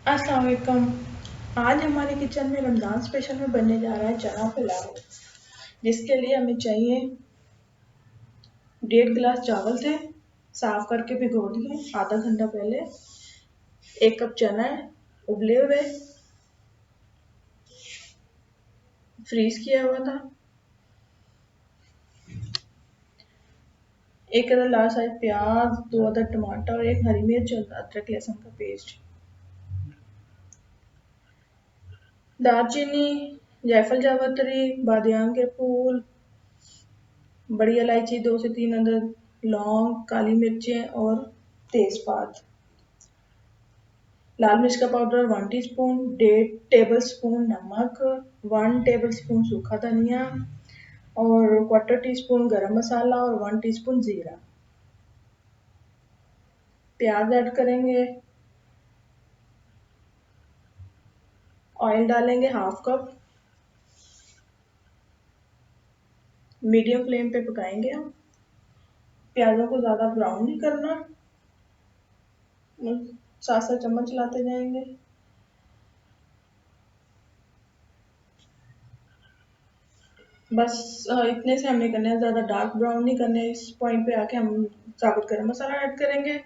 अस्सलाम वालेकुम। आज हमारे किचन में रमज़ान स्पेशल में बनने जा रहा है चना पुलाव, जिसके लिए हमें चाहिए 1.5 गिलास चावल थे, साफ करके भिगो दिए आधा घंटा पहले। 1 कप चना है, उबले हुए, फ्रीज किया हुआ था। 1 लार्ज साइज प्याज, 2 अदर टमाटर और 1 हरी मिर्च और अदरक लहसुन का पेस्ट। दालचीनी, जायफल जावित्री, बादियान के फूल, बड़ी इलायची 2 से 3 अदद, लौंग, काली मिर्चें और तेज़पात। लाल मिर्च का पाउडर 1 टीस्पून, 1.5 टेबलस्पून नमक, 1 टेबलस्पून सूखा धनिया और 1/4 टीस्पून गरम मसाला और 1 टीस्पून ज़ीरा। प्याज ऐड करेंगे, ऑयल डालेंगे 1/2 कप, मीडियम फ्लेम पे पकाएंगे हम। प्याज़ों को ज़्यादा ब्राउन नहीं करना, साथ साथ चम्मच चलाते जाएंगे। बस इतने से हमने करना है, ज़्यादा डार्क ब्राउन नहीं करना है। इस पॉइंट पे आके हम साबुत गरम मसाला ऐड करेंगे।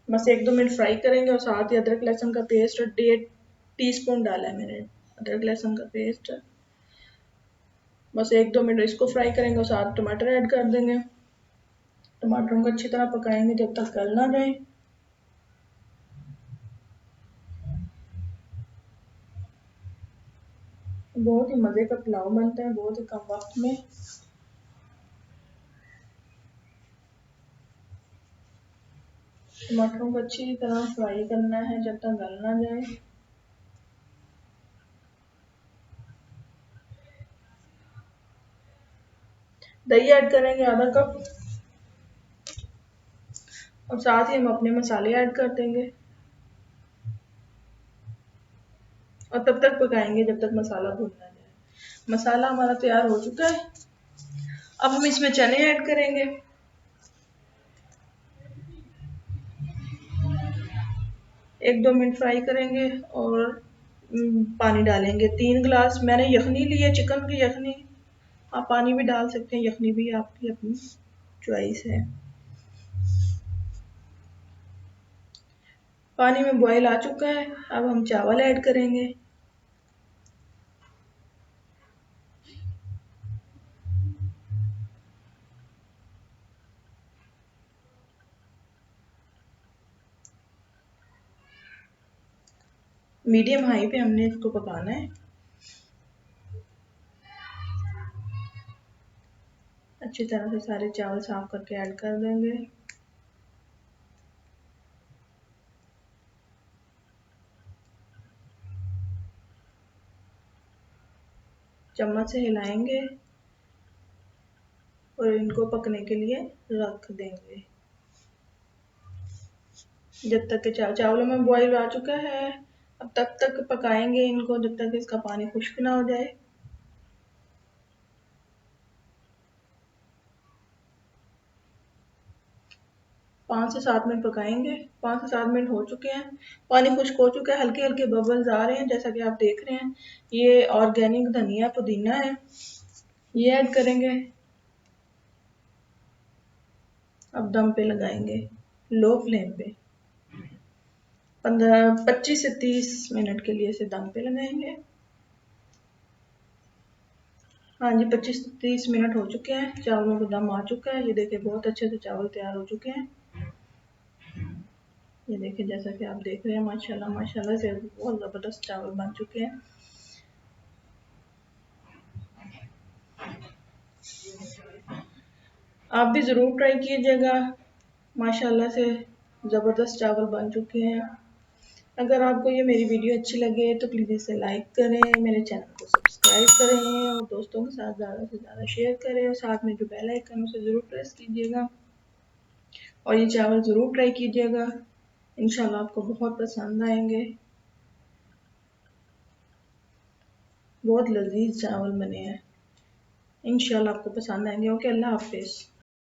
बस 1-2 मिनट फ्राई करेंगे और साथ ही अदरक लहसुन का पेस्ट 1.5 टीस्पून डाला है मैंने अदरक लहसुन का पेस्ट। बस 1-2 मिनट इसको फ्राई करेंगे और साथ टमाटर ऐड कर देंगे। टमाटरों को अच्छी तरह पकाएंगे जब तक गल ना जाए। बहुत ही मज़े का पुलाव बनता है, बहुत ही कम वक्त में। टमाटरों को अच्छी तरह फ्राई करना है जब तक गल ना जाए। दही ऐड करेंगे आधा कप और साथ ही हम अपने मसाले ऐड कर देंगे और तब तक पकाएंगे जब तक मसाला भुन ना जाए। मसाला हमारा तैयार हो चुका है। अब हम इसमें चने ऐड करेंगे। 1-2 मिनट फ्राई करेंगे और पानी डालेंगे। 3 गिलास मैंने यखनी ली है, चिकन की यखनी। आप पानी भी डाल सकते हैं, यखनी भी आपकी अपनी चॉइस है। पानी में बॉईल आ चुका है, अब हम चावल ऐड करेंगे। मीडियम हाई पे हमने इसको पकाना है। अच्छी तरह से सारे चावल साफ करके ऐड कर देंगे। चम्मच से हिलाएंगे और इनको पकने के लिए रख देंगे जब तक के चावलों में बॉईल आ चुका है। अब तब तक पकाएंगे इनको जब तक इसका पानी खुश्क ना हो जाए। 5 से 7 मिनट पकाएंगे। 5 से 7 मिनट हो चुके हैं, पानी खुश्क हो चुका है, हल्के हल्के बबल्स आ रहे हैं जैसा कि आप देख रहे हैं। ये ऑर्गेनिक धनिया पुदीना है, ये ऐड करेंगे। अब दम पे लगाएंगे लो फ्लेम पे। 25 से 30 मिनट के लिए इसे दम पे लगाएंगे। हाँ जी, 25 से 30 मिनट हो चुके हैं, चावलों को दम आ चुका है। ये देखिए बहुत अच्छे से चावल तैयार हो चुके हैं। ये देखिए जैसा कि आप देख रहे हैं, माशाल्लाह माशाल्लाह से बहुत ज़बरदस्त चावल बन चुके हैं। आप भी ज़रूर ट्राई कीजिएगा। माशाल्लाह से ज़बरदस्त चावल बन चुके हैं। अगर आपको ये मेरी वीडियो अच्छी लगे तो प्लीज़ इसे लाइक करें, मेरे चैनल को सब्सक्राइब करें और दोस्तों के साथ ज़्यादा से ज़्यादा शेयर करें और साथ में जो बेल आइकन उसे ज़रूर प्रेस कीजिएगा और ये चावल ज़रूर ट्राई कीजिएगा। इंशाल्लाह आपको बहुत पसंद आएंगे। बहुत लजीज चावल बने हैं, इंशाल्लाह आपको पसंद आएंगे। ओके, अल्लाह हाफिज़।